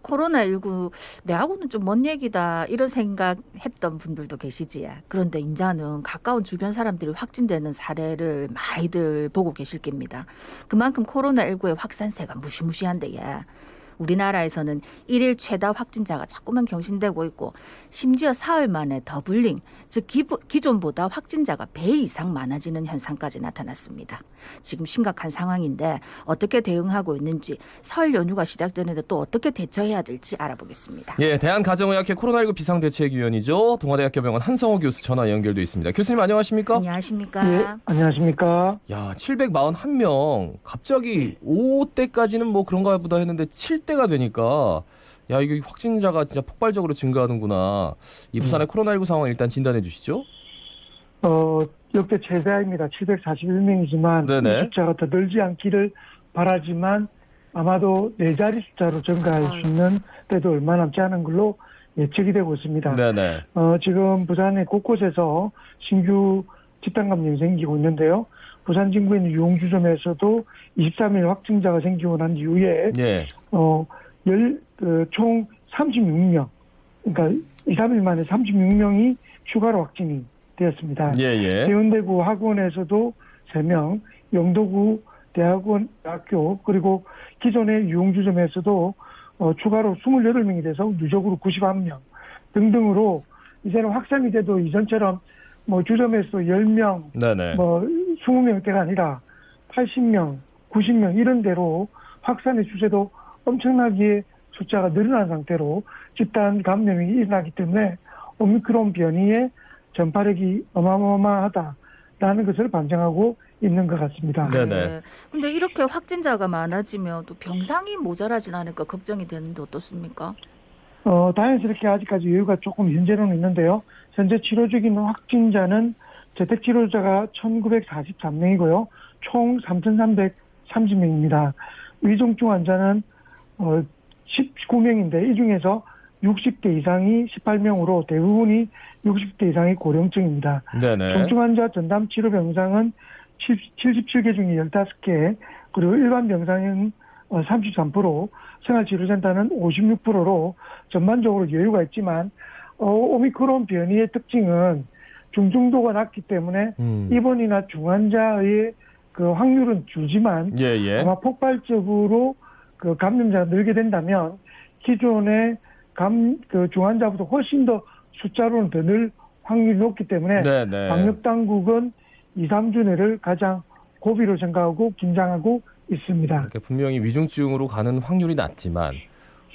코로나19 내하고는 좀 먼 얘기다 이런 생각했던 분들도 계시지. 그런데 인자는 가까운 주변 사람들이 확진되는 사례를 많이들 보고 계실 겁니다. 그만큼 코로나19의 확산세가 무시무시한데 우리나라에서는 일일 최다 확진자가 자꾸만 경신되고 있고 심지어 사흘 만에 더블링, 즉 기존보다 확진자가 배 이상 많아지는 현상까지 나타났습니다. 지금 심각한 상황인데 어떻게 대응하고 있는지 설 연휴가 시작되는데 또 어떻게 대처해야 될지 알아보겠습니다. 예, 대한가정의학회 코로나19 비상대책위원이죠. 동아대학교병원 한성호 교수 전화 연결돼 있습니다. 교수님 안녕하십니까? 안녕하십니까? 예, 안녕하십니까. 야, 741명 갑자기 5대까지는 뭐 그런가 보다 했는데 7대가 되니까 야, 이게 확진자가 진짜 폭발적으로 증가하는구나. 이 부산의 코로나19 상황 일단 진단해 주시죠. 역대 최다입니다. 741명이지만 네네. 이 숫자가 더 늘지 않기를 바라지만 아마도 4자리 숫자로 증가할 수 있는 때도 얼마 남지 않은 걸로 예측이 되고 있습니다. 네네. 지금 부산의 곳곳에서 신규 집단 감염이 생기고 있는데요. 부산 진구에 있는 유흥주점에서도 23일 확진자가 생기고 난 이후에 예. 총 36명, 그러니까 2, 3일 만에 36명이 추가로 확진이 되었습니다. 예. 대운대구 학원에서도 3명, 영도구 대학교, 그리고 기존의 유흥주점에서도 추가로 28명이 돼서 누적으로 91명 등등으로 이제는 확산이 돼도 이전처럼 뭐 주점에서 10명, 네네. 20명대가 아니라 80명, 90명 이런 대로 확산의 추세도 엄청나게 숫자가 늘어난 상태로 집단 감염이 일어나기 때문에 오미크론 변이의 전파력이 어마어마하다라는 것을 반증하고 있는 것 같습니다. 네네. 근데 이렇게 확진자가 많아지면 또 병상이 모자라진 않을까 걱정이 되는데 어떻습니까? 다행스럽게 아직까지 여유가 조금 현재로는 있는데요. 현재 치료 중인 확진자는 재택치료자가 1943명이고요. 총 3,330명입니다. 위중증 환자는 19명인데 이 중에서 60대 이상이 18명으로 대부분이 60대 이상의 고령층입니다. 네네. 중증 환자 전담 치료 병상은 77개 중에 15개, 그리고 일반 병상은 33%, 생활치료센터는 56%로 전반적으로 여유가 있지만 오미크론 변이의 특징은 중증도가 낮기 때문에 입원이나 중환자의 그 확률은 줄지만 예. 아마 폭발적으로 그 감염자가 늘게 된다면 기존의 중환자보다 훨씬 더 숫자로는 더 늘 확률이 높기 때문에 네네. 방역 당국은 2, 3주 내를 가장 고비로 생각하고 긴장하고 있습니다. 그러니까 분명히 위중증으로 가는 확률이 낮지만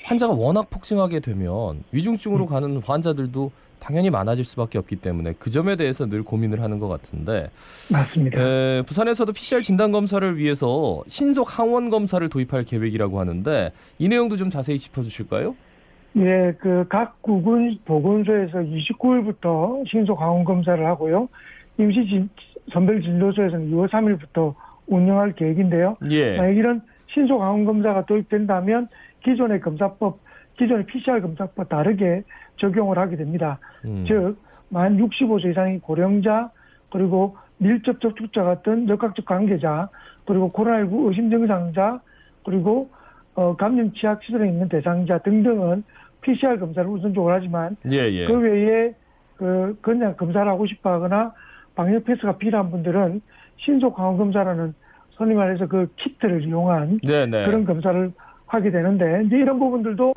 환자가 워낙 폭증하게 되면 위중증으로 가는 환자들도 당연히 많아질 수밖에 없기 때문에 그 점에 대해서 늘 고민을 하는 것 같은데 맞습니다. 부산에서도 PCR 진단검사를 위해서 신속 항원 검사를 도입할 계획이라고 하는데 이 내용도 좀 자세히 짚어주실까요? 예, 각 구군 보건소에서 29일부터 신속 항원 검사를 하고요. 임시 선별 진료소에서는 2월 3일부터 운영할 계획인데요. 예. 만약 이런 신속 항원 검사가 도입된다면 기존의 PCR 검사법 다르게 적용을 하게 됩니다. 즉, 만 65세 이상의 고령자, 그리고 밀접 접촉자 같은 역학적 관계자, 그리고 코로나19 의심 증상자, 그리고 감염 취약 시설에 있는 대상자 등등은 PCR 검사를 우선적으로 하지만 예. 그 외에 그냥 검사를 하고 싶어 하거나 방역 패스가 필요한 분들은 신속 항원 검사라는 소위 말해서 그 키트를 이용한 네네. 그런 검사를 하게 되는데 이제 이런 부분들도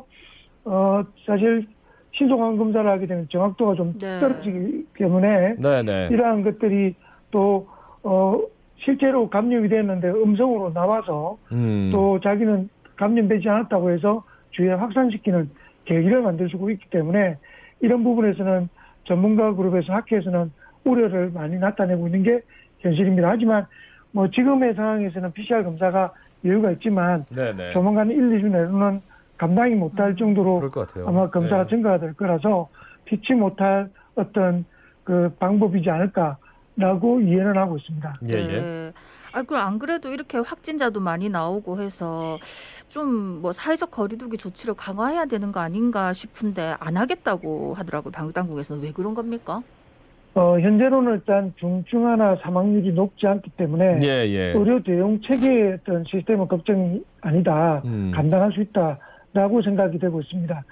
사실 신속 항원 검사를 하게 되면 정확도가 좀 떨어지기 때문에 네네. 이러한 것들이 또 실제로 감염이 됐는데 음성으로 나와서 또 자기는 감염되지 않았다고 해서 주위에 확산시키는 계기를 만들어주고 있기 때문에 이런 부분에서는 전문가 그룹에서 학회에서는 우려를 많이 나타내고 있는 게 현실입니다. 하지만 뭐 지금의 상황에서는 PCR 검사가 여유가 있지만 네네. 조만간 1, 2주 내로는 감당이 못할 정도로 그럴 것 같아요. 아마 검사가 증가가 될 거라서 피치 못할 어떤 그 방법이지 않을까라고 이해는 하고 있습니다. 예. 안 그래도 이렇게 확진자도 많이 나오고 해서 좀 뭐 사회적 거리두기 조치를 강화해야 되는 거 아닌가 싶은데 안 하겠다고 하더라고요. 방역당국에서는. 왜 그런 겁니까? 현재로는 일단 중증화나 사망률이 높지 않기 때문에 예. 의료 대응 체계의 어떤 시스템은 걱정이 아니다. 감당할 수 있다라고 라고 생각이 되고 있습니다.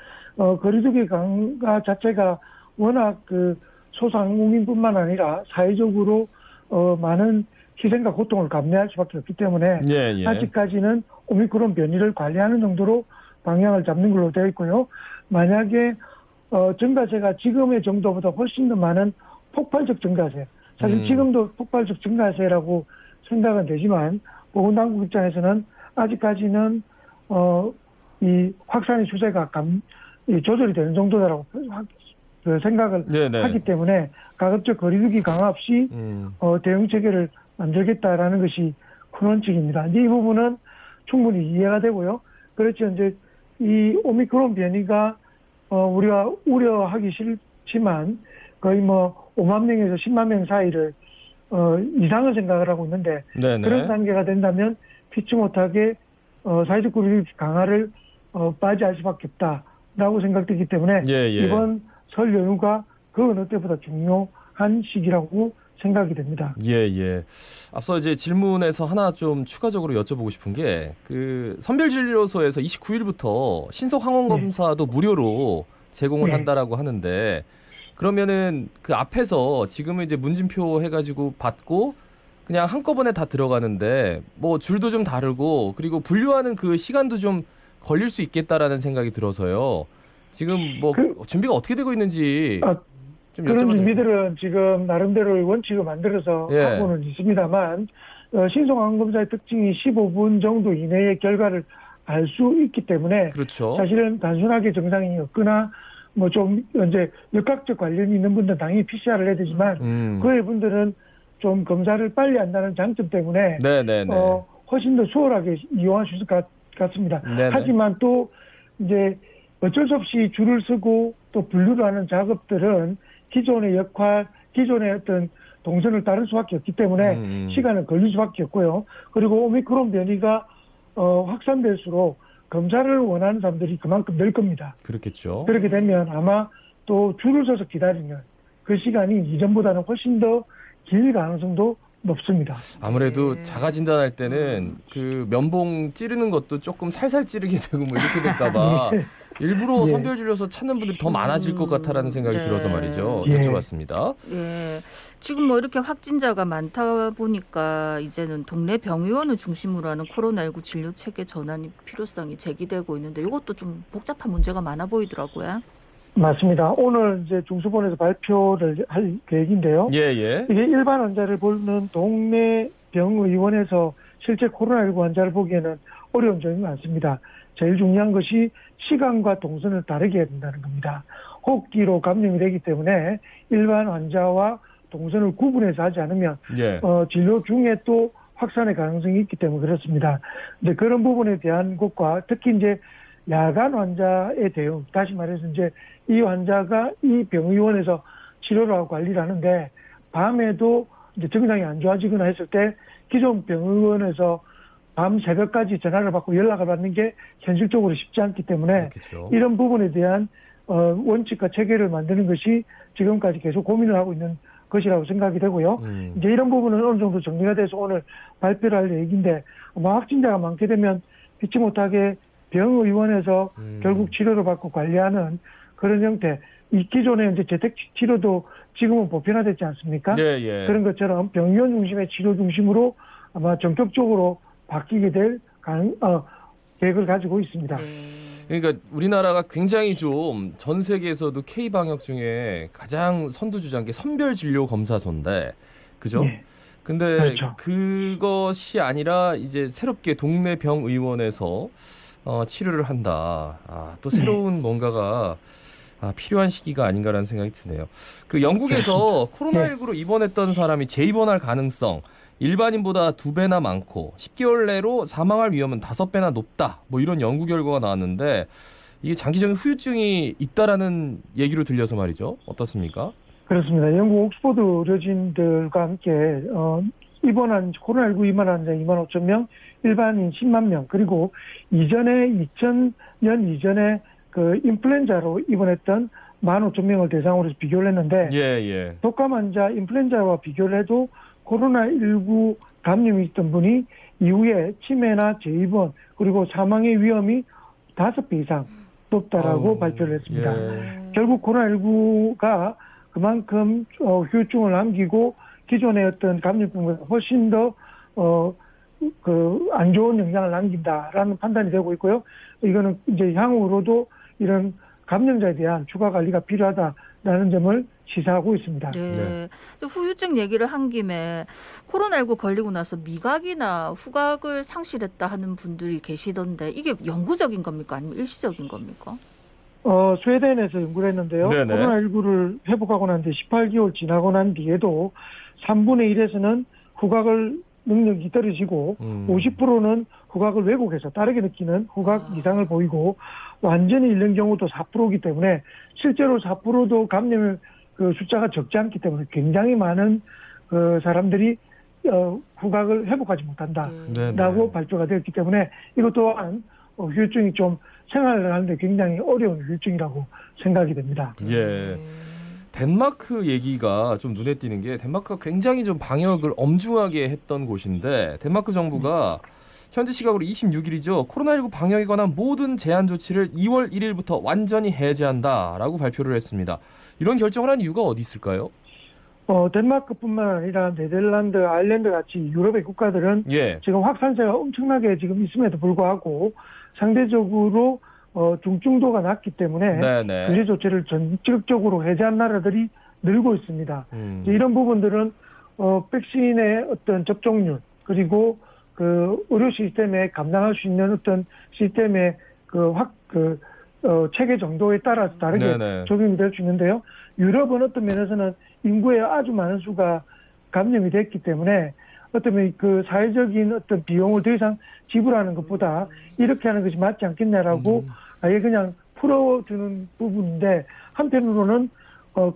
거리두기 강화 자체가 워낙 그 소상공인뿐만 아니라 사회적으로 많은 희생과 고통을 감내할 수밖에 없기 때문에 예, 예. 아직까지는 오미크론 변이를 관리하는 정도로 방향을 잡는 걸로 되어 있고요. 만약에 증가세가 지금의 정도보다 훨씬 더 많은 폭발적 증가세, 사실 지금도 폭발적 증가세라고 생각은 되지만 보건당국 입장에서는 아직까지는 이 확산의 추세가 조절이 되는 정도다라고 생각을 네네. 하기 때문에 가급적 거리두기 강화 없이 대응 체계를 만들겠다라는 것이 큰 원칙입니다. 이제 이 부분은 충분히 이해가 되고요. 그렇죠. 이제 이 오미크론 변이가 우리가 우려하기 싫지만 거의 뭐 5만 명에서 10만 명 사이를 이상을 생각을 하고 있는데 네네. 그런 단계가 된다면 피치 못하게 사회적 거리두기 강화를 빠지할 수밖에 없다라고 생각되기 때문에 예, 예. 이번 설 연휴가 그 어느 때보다 중요한 시기라고 생각이 됩니다. 예, 예. 앞서 이제 질문에서 하나 좀 추가적으로 여쭤보고 싶은 게 그 선별진료소에서 29일부터 신속 항원 검사도 무료로 제공을 네. 한다라고 하는데 그러면은 그 앞에서 지금은 이제 문진표 해가지고 받고 그냥 한꺼번에 다 들어가는데 뭐 줄도 좀 다르고 그리고 분류하는 그 시간도 좀 걸릴 수 있겠다라는 생각이 들어서요. 지금 뭐 준비가 어떻게 되고 있는지 좀 그런 여쭤봐도 준비들은 지금 나름대로 원칙을 만들어서 예. 하고는 있습니다만 신속 항원검사의 특징이 15분 정도 이내의 결과를 알 수 있기 때문에 그렇죠. 사실은 단순하게 증상이 없거나 뭐 좀 이제 역학적 관련이 있는 분들은 당연히 PCR을 해야 되지만 그 외 분들은 좀 검사를 빨리 한다는 장점 때문에 네네네. 훨씬 더 수월하게 이용할 수 있을 것 같습니다. 네네. 하지만 또 이제 어쩔 수 없이 줄을 서고 또 분류를 하는 작업들은 기존의 역할, 기존의 어떤 동선을 따를 수밖에 없기 때문에 시간은 걸릴 수밖에 없고요. 그리고 오미크론 변이가 확산될수록 검사를 원하는 사람들이 그만큼 늘 겁니다. 그렇겠죠. 그렇게 되면 아마 또 줄을 서서 기다리는 그 시간이 이전보다는 훨씬 더 길 가능성도 높습니다. 아무래도 네. 자가 진단할 때는 그 면봉 찌르는 것도 조금 살살 찌르게 되고 뭐 이렇게 될까봐 일부러 예. 선별진료소 찾는 분들이 더 많아질 것 같다라는 생각이 네. 들어서 말이죠. 예. 여쭤봤습니다. 예. 지금 뭐 이렇게 확진자가 많다 보니까 이제는 동네 병의원을 중심으로 하는 코로나19 진료 체계 전환이 필요성이 제기되고 있는데 이것도 좀 복잡한 문제가 많아 보이더라고요. 맞습니다. 오늘 이제 중수본에서 발표를 할 계획인데요. 예, 예. 이게 일반 환자를 보는 동네 병의원에서 실제 코로나19 환자를 보기에는 어려운 점이 많습니다. 제일 중요한 것이 시간과 동선을 다르게 해야 된다는 겁니다. 호흡기로 감염이 되기 때문에 일반 환자와 동선을 구분해서 하지 않으면 예. 진료 중에 또 확산의 가능성이 있기 때문에 그렇습니다. 근데 그런 부분에 대한 것과 특히 이제 야간 환자의 대응, 다시 말해서 이제 이 환자가 이 병의원에서 치료를 하고 관리를 하는데 밤에도 이제 증상이 안 좋아지거나 했을 때 기존 병의원에서 밤 새벽까지 전화를 받고 연락을 받는 게 현실적으로 쉽지 않기 때문에 그렇겠죠. 이런 부분에 대한 원칙과 체계를 만드는 것이 지금까지 계속 고민을 하고 있는 것이라고 생각이 되고요. 이제 이런 부분은 어느 정도 정리가 돼서 오늘 발표를 할 얘기인데 아마 확진자가 많게 되면 피치 못하게 병의원에서 결국 치료를 받고 관리하는 그런 형태. 이 기존에 이제 재택 치료도 지금은 보편화됐지 않습니까? 예, 예. 그런 것처럼 병의원 중심의 치료 중심으로 아마 전격적으로 바뀌게 될 계획을 가지고 있습니다. 그러니까 우리나라가 굉장히 좀 전 세계에서도 K 방역 중에 가장 선두주자인 게 선별 진료 검사소인데, 그죠? 예. 근데 그렇죠. 그것이 아니라 이제 새롭게 동네 병의원에서 치료를 한다. 또 새로운 뭔가가 필요한 시기가 아닌가라는 생각이 드네요. 그 영국에서 코로나19로 입원했던 사람이 재입원할 가능성 일반인보다 2배나 많고 10개월 내로 사망할 위험은 5배나 높다. 뭐 이런 연구 결과가 나왔는데 이게 장기적인 후유증이 있다라는 얘기로 들려서 말이죠. 어떻습니까? 그렇습니다. 영국 옥스퍼드 의료진들과 함께 입원한 코로나19 입원 환자 2만 5천 명, 일반인 10만 명, 그리고 이전에 2000년 이전에 그 인플루엔자로 입원했던 1만 5천 명을 대상으로 해서 비교를 했는데 예. 독감 환자 인플루엔자와 비교를 해도 코로나19 감염이 있던 분이 이후에 치매나 재입원 그리고 사망의 위험이 5배 이상 높다라고 아우, 발표를 했습니다. 예. 결국 코로나19가 그만큼 후유증을 남기고 기존의 어떤 감염병보다 훨씬 더 안 좋은 영향을 남긴다라는 판단이 되고 있고요. 이거는 이제 향후로도 이런 감염자에 대한 추가 관리가 필요하다라는 점을 시사하고 있습니다. 네. 네. 후유증 얘기를 한 김에 코로나19 걸리고 나서 미각이나 후각을 상실했다 하는 분들이 계시던데 이게 영구적인 겁니까? 아니면 일시적인 겁니까? 스웨덴에서 연구를 했는데요. 네네. 코로나19를 회복하고 난 뒤 18개월 지나고 난 뒤에도 3분의 1에서는 후각을 능력이 떨어지고 50%는 후각을 왜곡해서 다르게 느끼는 후각 이상을 보이고 완전히 잃는 경우도 4%이기 때문에 실제로 4%도 감염 그 숫자가 적지 않기 때문에 굉장히 많은 사람들이 후각을 회복하지 못한다라고 발표가 되었기 때문에 이것 또한 후유증이 좀 생활을 하는데 굉장히 어려운 후유증이라고 생각이 됩니다. 예. 덴마크 얘기가 좀 눈에 띄는 게 덴마크가 굉장히 좀 방역을 엄중하게 했던 곳인데 덴마크 정부가 현지 시각으로 26일이죠. 코로나19 방역에 관한 모든 제한 조치를 2월 1일부터 완전히 해제한다라고 발표를 했습니다. 이런 결정을 한 이유가 어디 있을까요? 덴마크뿐만 아니라 네덜란드, 아일랜드 같이 유럽의 국가들은 예. 지금 확산세가 엄청나게 지금 있음에도 불구하고 상대적으로 중증도가 낮기 때문에 네네. 규제 조치를 전격적으로 해제한 나라들이 늘고 있습니다. 이런 부분들은 백신의 어떤 접종률 그리고 그 의료 시스템에 감당할 수 있는 어떤 시스템의 체계 정도에 따라서 다르게 네네. 적용이 될 수 있는데요. 유럽은 어떤 면에서는 인구의 아주 많은 수가 감염이 됐기 때문에 어떤 면에 그 사회적인 어떤 비용을 더 이상 지불하는 것보다 이렇게 하는 것이 맞지 않겠냐라고 아예 그냥 풀어주는 부분인데 한편으로는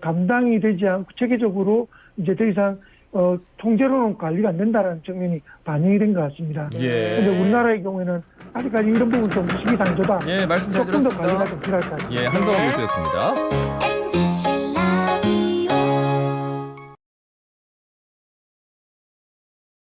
감당이 되지 않고 체계적으로 이제 더 이상 통제로는 관리가 안 된다라는 측면이 반영이 된 것 같습니다. 예. 그런데 우리나라의 경우에는 아직까지 이런 부분 좀 시기상조다. 예, 말씀 잘 조금 더 들었습니다. 관리가 좀 필요할 것 같습니다. 예, 한성원 교수였습니다.